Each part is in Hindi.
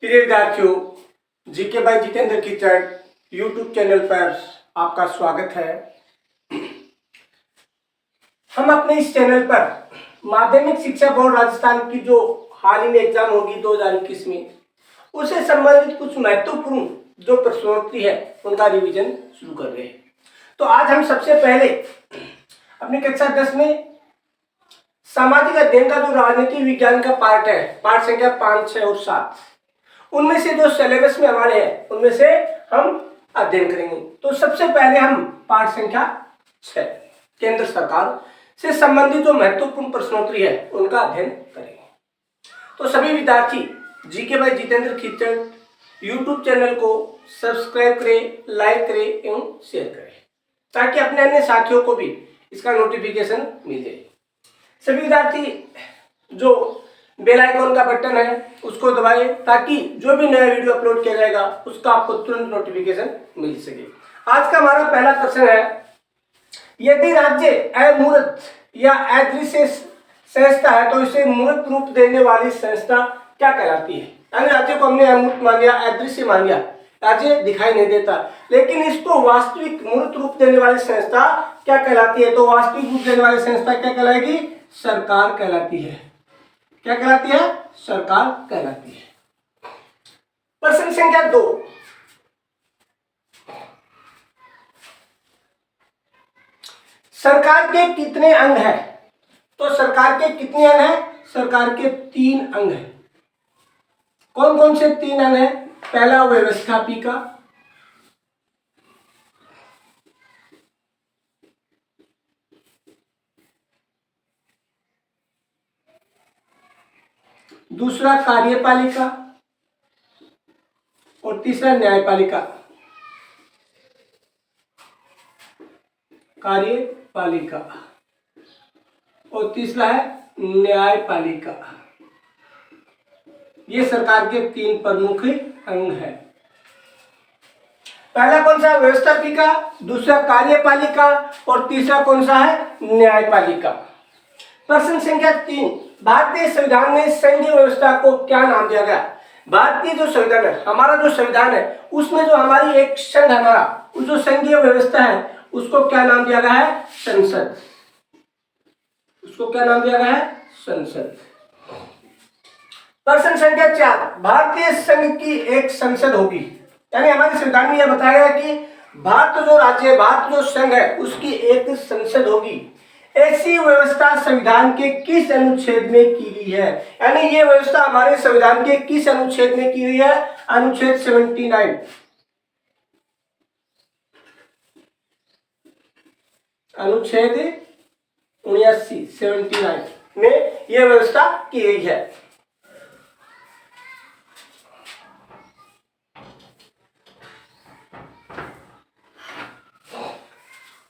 प्रिय विद्यार्थियों, जीके बाई जितेंद्र कीचड़ यूट्यूब चैनल पर आपका स्वागत है। हम अपने इस चैनल पर माध्यमिक शिक्षा बोर्ड राजस्थान की जो हाल ही में एग्जाम होगी 2021 में, उससे संबंधित कुछ महत्वपूर्ण जो प्रश्नोत्तरी है उनका रिवीजन शुरू कर रहे हैं। तो आज हम सबसे पहले अपनी कक्षा 10 में सामाजिक अध्ययन का जो राजनीति विज्ञान का पार्ट है, पाठ संख्या 5, 6 और 7, उनमें से जो सिलेबस में हमारे हैं उनमें से हम अध्ययन करेंगे। तो सबसे पहले हम पाठ संख्या 6 केंद्र सरकार से संबंधित जो महत्वपूर्ण प्रश्नोत्तरी है उनका अध्ययन करेंगे। तो सभी विद्यार्थी जीके बाई जितेंद्र कीचड़ यूट्यूब चैनल को सब्सक्राइब करें, लाइक करें एवं शेयर करें ताकि अपने अन्य साथियों को भी इसका नोटिफिकेशन मिल जाए। सभी विद्यार्थी जो बेल आइकॉन का बटन है उसको दबाएं ताकि जो भी नया वीडियो अपलोड किया जाएगा उसका आपको तुरंत नोटिफिकेशन मिल सके। आज का हमारा पहला प्रश्न है, यदि राज्य अमूर्त या अदृश्य संस्था है तो इसे मूर्त रूप देने वाली संस्था क्या कहलाती है? यानी राज्य को हमने अमूर्त मान लिया, अदृश्य मान लिया, राज्य दिखाई नहीं देता, लेकिन इसको वास्तविक मूर्त रूप देने वाली संस्था क्या कहलाती है? तो वास्तविक रूप देने वाली संस्था क्या कहलाएगी? सरकार कहलाती है। क्या कहलाती है? सरकार कहलाती है। प्रश्न संख्या 2, सरकार के कितने अंग हैं? तो सरकार के कितने अंग हैं? सरकार के 3 अंग हैं। कौन कौन से 3 अंग हैं? पहला व्यवस्थापिका, दूसरा कार्यपालिका और तीसरा न्यायपालिका। कार्यपालिका और तीसरा है न्यायपालिका। ये सरकार के 3 प्रमुख अंग हैं। पहला कौन सा? व्यवस्थापिका, दूसरा कार्यपालिका और तीसरा कौन सा है? न्यायपालिका। प्रश्न संख्या 3, भारतीय संविधान में संघीय व्यवस्था को क्या नाम दिया गया? भारतीय जो संविधान है, हमारा जो संविधान है, उसमें जो हमारी एक संघ हमारा जो संघीय व्यवस्था है उसको क्या नाम दिया गया है? संसद। उसको क्या नाम दिया गया है? संसद। प्रश्न संख्या 4, भारतीय संघ की एक संसद होगी, यानी हमारे संविधान में यह बताया गया कि भारत जो राज्य है, भारत जो संघ है, उसकी एक संसद होगी। ऐसी व्यवस्था संविधान के किस अनुच्छेद में की गई है? यानी ये व्यवस्था हमारे संविधान के किस अनुच्छेद में की गई है? अनुच्छेद 79। अनुच्छेद 79 में यह व्यवस्था की गई है।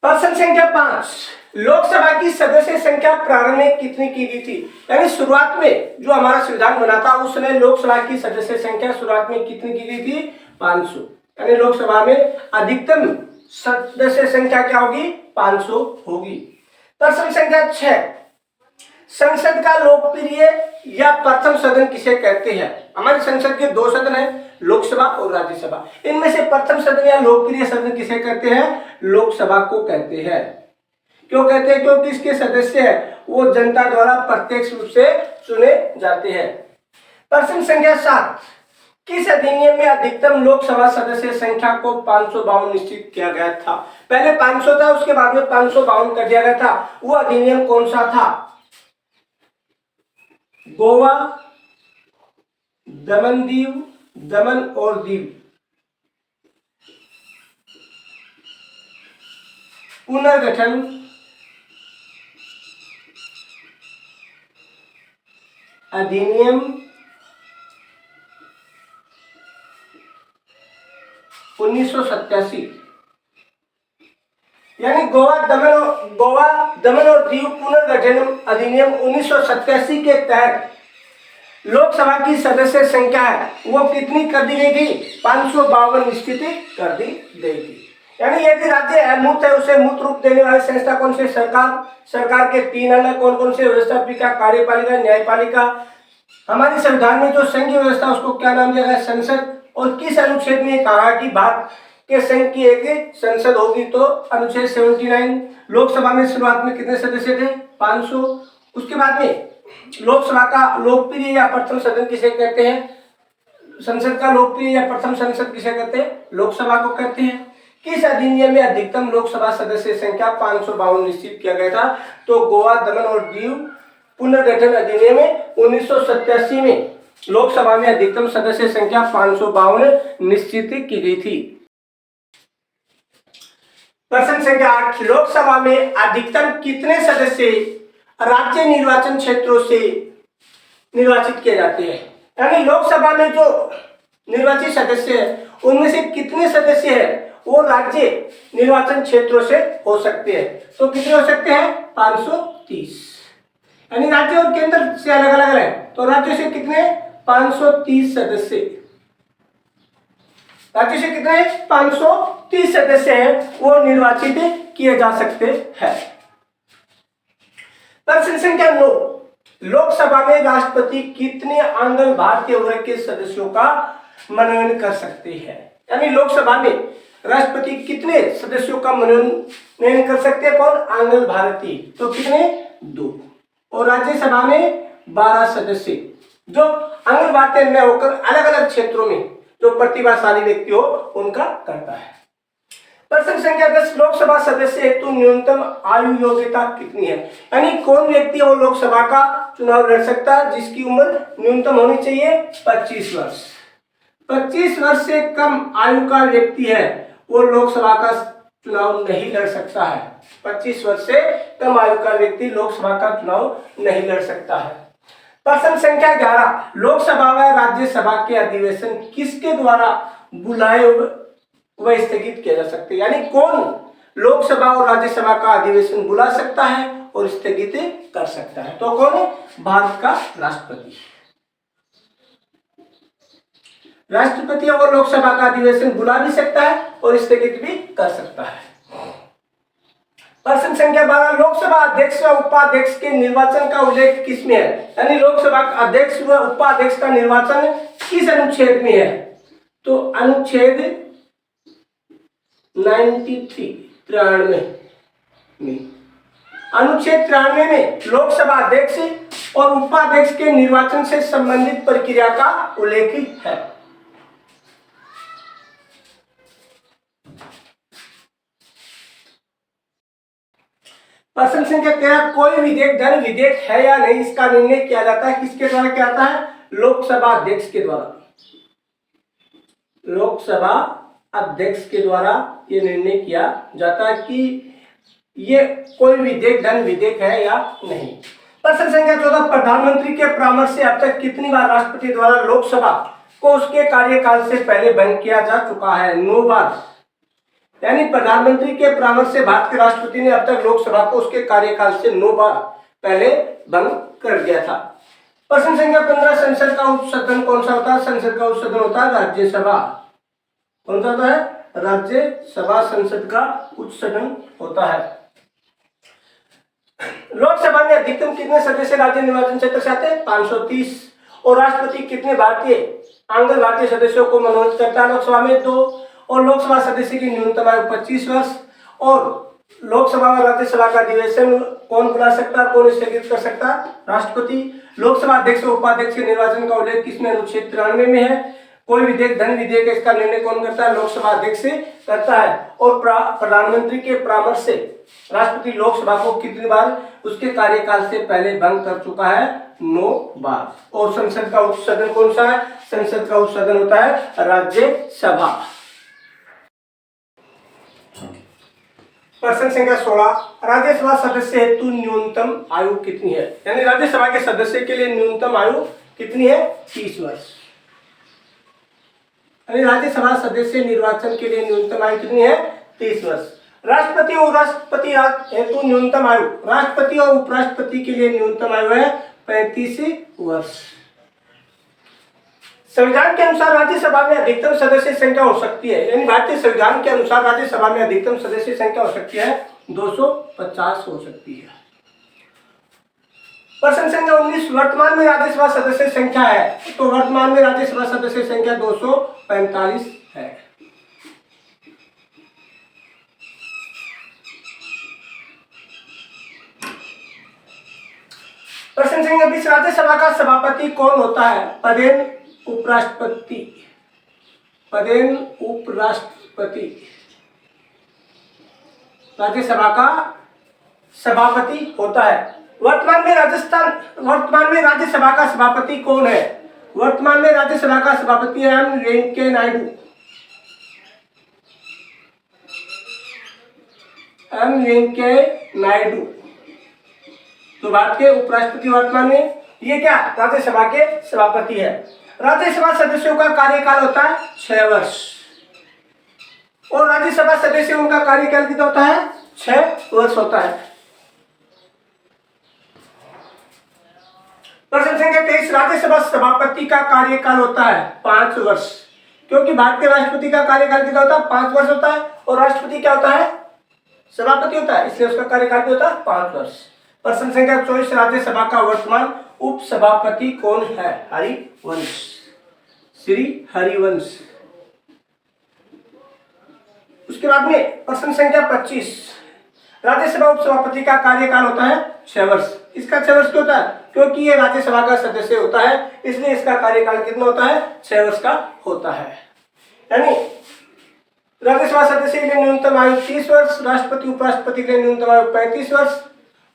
प्रश्न संख्या 5, लोकसभा की सदस्य संख्या प्रारंभ में कितनी की गई थी? यानी शुरुआत में जो हमारा संविधान बना था उस समय लोकसभा की सदस्य संख्या शुरुआत में कितनी की गई थी? 500। यानी लोकसभा में अधिकतम सदस्य संख्या क्या होगी? 500 होगी। प्रश्न संख्या 6, संसद का लोकप्रिय या प्रथम सदन किसे कहते हैं? हमारी संसद के 2 सदन है, लोकसभा और राज्यसभा। इनमें से प्रथम सदन या लोकप्रिय सदन किसे कहते हैं? लोकसभा को कहते हैं। क्यों कहते हैं? क्योंकि इसके सदस्य है वो जनता द्वारा प्रत्यक्ष रूप से चुने जाते हैं। प्रश्न संख्या 7, किस अधिनियम में अधिकतम लोकसभा सदस्य संख्या को 552 निश्चित किया गया था? पहले 500 था, उसके बाद में 552 कर दिया गया था। वो अधिनियम कौन सा था? गोवा, दमन और दीव पुनर्गठन अधिनियम 1987। यानी गोवा दमन और दीव पुनर्गठन अधिनियम 1987 के तहत लोकसभा की सदस्य संख्या है वो कितनी कर दी गई थी? 552 निश्चित कर दी गई थी। यानी यदि राज्य अमूर्त है उसे मूर्त रूप देने वाली संस्था कौन सी? सरकार। सरकार के 3 अंग कौन कौन से? व्यवस्थापिका, कार्यपालिका, न्यायपालिका। हमारे संविधान में जो संघीय व्यवस्था उसको क्या नाम दिया गया? संसद। और किस अनुच्छेद में कहा कि भारत के संघ की एक संसद होगी? तो अनुच्छेद 79। लोकसभा में शुरुआत में कितने सदस्य थे? 500। उसके बाद में लोकसभा का लोकप्रिय या प्रथम सदन किसे कहते हैं? संसद का लोकप्रिय या प्रथम संसद किसे कहते हैं? लोकसभा को कहते हैं। किस अधिनियम में अधिकतम लोकसभा सदस्य संख्या 552 निश्चित किया गया था? तो गोवा, दमन और दीव पुनर्गठन अधिनियम में 1987 में लोकसभा में अधिकतम सदस्य संख्या 552 निश्चित की गई थी। प्रश्न संख्या 8, लोकसभा में अधिकतम कितने सदस्य राज्य निर्वाचन क्षेत्रों से निर्वाचित किए जाते हैं? यानी लोकसभा में जो निर्वाचित सदस्य है उनमें से कितने सदस्य हैं वो राज्य निर्वाचन क्षेत्रों से हो सकते हैं? तो कितने हो सकते हैं? 530। यानी राज्य और केंद्र से अलग अलग है, तो राज्य से कितने? 530 सदस्य। राज्य से कितने? 530 सदस्य हैं वो निर्वाचित किए जा सकते हैं। प्रश्न संख्या 9, लोकसभा में राष्ट्रपति कितने आंग्ल भारतीय वर्ग के सदस्यों का मनोनयन कर सकते हैं? यानी लोकसभा में राष्ट्रपति कितने सदस्यों का मनोनयन कर सकते हैं? कौन? आंग्ल भारतीय। तो कितने? 2। और राज्यसभा में 12 सदस्य जो आंग्ल भारतीय न होकर अलग अलग क्षेत्रों में जो प्रतिभाशाली व्यक्ति हो उनका करता है। प्रश्न संख्या 10, लोकसभा सदस्य हेतु न्यूनतम आयु योग्यता कितनी है? यानी कौन व्यक्ति वो लोकसभा का चुनाव लड़ सकता है जिसकी उम्र न्यूनतम होनी चाहिए? 25 वर्ष। 25 वर्ष से कम आयु का व्यक्ति है वो लोकसभा का चुनाव नहीं लड़ सकता है। 25 वर्ष से कम आयु का व्यक्ति लोकसभा का चुनाव नहीं लड़ सकता है। प्रश्न संख्या 11, लोकसभा व राज्यसभा के अधिवेशन किसके द्वारा बुलाए व स्थगित किया जा सकते हैं? यानी कौन लोकसभा और राज्यसभा का अधिवेशन बुला सकता है और स्थगित कर सकता है? तो कौन? भारत का राष्ट्रपति। राष्ट्रपति और लोकसभा का अधिवेशन बुला भी सकता है और स्थगित भी कर सकता है। प्रश्न संख्या 12, लोकसभा अध्यक्ष व उपाध्यक्ष के निर्वाचन का उल्लेख किसमें है? यानी लोकसभा अध्यक्ष व उपाध्यक्ष का निर्वाचन किस अनुच्छेद में है? तो अनुच्छेद 93 में। अनुच्छेद 93 में लोकसभा अध्यक्ष और उपाध्यक्ष के निर्वाचन से संबंधित प्रक्रिया का उल्लेख है। प्रश्न संख्या 13, कोई विधेयक धन विधेयक है या नहीं इसका निर्णय किया जाता है किसके द्वारा किया जाता है? लोकसभा अध्यक्ष के द्वारा। लोकसभा अध्यक्ष के द्वारा ये निर्णय किया जाता है कि ये कोई विधेयक धन विधेयक है या नहीं। प्रश्न संख्या 14, प्रधानमंत्री के परामर्श से अब तक कितनी बार राष्ट्रपति द्वारा लोकसभा को उसके कार्यकाल से पहले भंग किया जा चुका है? 9 बार। यानी प्रधानमंत्री के परामर्श से भारत के राष्ट्रपति ने अब तक लोकसभा को उसके कार्यकाल से 9 बार पहले भंग कर दिया था। प्रश्न संख्या 15, संसद का उच्च सदन कौन सा होता है? संसद का उच्च सदन होता है राज्यसभा। कौन सा होता है? राज्यसभा संसद का उच्च सदन होता है। लोकसभा में अधिकतम कितने सदस्य राज्य निर्वाचन क्षेत्र से आते हैं? 530। और राष्ट्रपति कितने भारतीय आंग्ल भारतीय सदस्यों को मनोनीत करता है? लोकसभा में 2। और लोकसभा सदस्य की न्यूनतम आयु 25 वर्ष। और लोकसभा और राज्यसभा का अधिवेशन कौन बुला सकता है, कौन स्थगित कर सकता है? राष्ट्रपति। लोकसभा अध्यक्ष और उपाध्यक्ष के निर्वाचन का उल्लेख किसमें? अनुच्छेद 93 में है। कोई विधेयक धन विधेयक इसका निर्णय कौन करता है? लोकसभा अध्यक्ष करता है। और प्रधानमंत्री के परामर्श से राष्ट्रपति लोकसभा को कितनी बार उसके कार्यकाल से पहले भंग कर चुका है? 9 बार। और संसद का उच्च सदन कौन सा है? संसद का उच्च सदन होता है राज्यसभा। प्रश्न संख्या 16, राज्यसभा सदस्य हेतु न्यूनतम आयु कितनी है? यानी राज्यसभा के सदस्य के लिए न्यूनतम आयु कितनी है? 30 वर्ष। यानी राज्यसभा सदस्य निर्वाचन के लिए न्यूनतम आयु कितनी है? 30 वर्ष। राष्ट्रपति और उपराष्ट्रपति हेतु न्यूनतम आयु, राष्ट्रपति और उपराष्ट्रपति के लिए न्यूनतम आयु है 35 वर्ष। संविधान के अनुसार राज्यसभा में अधिकतम सदस्य संख्या हो सकती है, यानी भारतीय संविधान के अनुसार राज्यसभा में अधिकतम सदस्य संख्या हो सकती है 250 हो सकती है। प्रश्न संख्या 19, वर्तमान में राज्यसभा सदस्य संख्या है, तो वर्तमान में राज्यसभा सदस्य संख्या 245 है। प्रश्न संख्या 20, राज्यसभा का सभापति कौन होता है? पदेन उपराष्ट्रपति। पदेन उपराष्ट्रपति राज्यसभा का सभापति होता है। वर्तमान में राज्यसभा का सभापति कौन है? वर्तमान में राज्यसभा का सभापति है एम वेंकैया नायडू। एम वेंकैया नायडू तो भारत के उपराष्ट्रपति वर्तमान में, ये क्या राज्यसभा के सभापति है। राज्यसभा सदस्यों का कार्यकाल होता है 6 वर्ष, और राज्यसभा सदस्य उनका कार्यकाल कितना होता है? 6 वर्ष होता है। प्रश्न संख्या 23, राज्यसभा सभापति का कार्यकाल होता है 5 वर्ष, क्योंकि भारतीय राष्ट्रपति का कार्यकाल कितना होता है? 5 वर्ष होता है, और राष्ट्रपति क्या होता है? सभापति होता है, इसलिए उसका कार्यकाल भी होता है 5 वर्ष। प्रश्न संख्या 24, राज्यसभा का वर्तमान उपसभापति कौन है? हरिवंश, श्री हरिवंश। उसके बाद में प्रश्न संख्या 25, राज्यसभा उपसभापति का कार्यकाल होता है 6 वर्ष। इसका 6 वर्ष क्यों होता है? क्योंकि ये राज्यसभा का सदस्य होता है, इसलिए इसका कार्यकाल कितना होता है? 6 वर्ष का होता है। यानी राज्यसभा सदस्य के लिए न्यूनतम आयु 30 वर्ष, राष्ट्रपति उपराष्ट्रपति के लिए न्यूनतम आयु 35 वर्ष।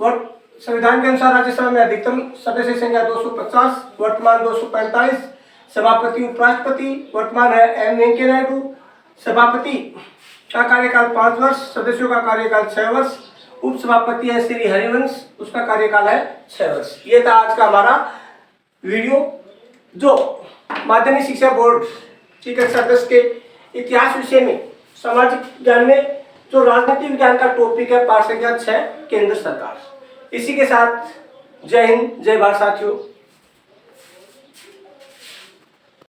और संविधान के अनुसार राज्यसभा में अधिकतम सदस्य संख्या 250, वर्तमान 245। सभापति उपराष्ट्रपति वर्तमान है एम वेंकैया नायडू। सभापति का कार्यकाल 5 वर्ष, सदस्यों का कार्यकाल 6 वर्ष। उपसभापति है श्री हरिवंश, उसका कार्यकाल है 6 वर्ष। ये था आज का हमारा वीडियो, जो माध्यमिक शिक्षा बोर्ड कक्षा 10 के इतिहास विषय में, सामाजिक ज्ञान में जो राजनीति विज्ञान का टॉपिक है, पाठ संख्या 6 केंद्र सरकार। इसी के साथ जय हिंद, जय भारत साथियों।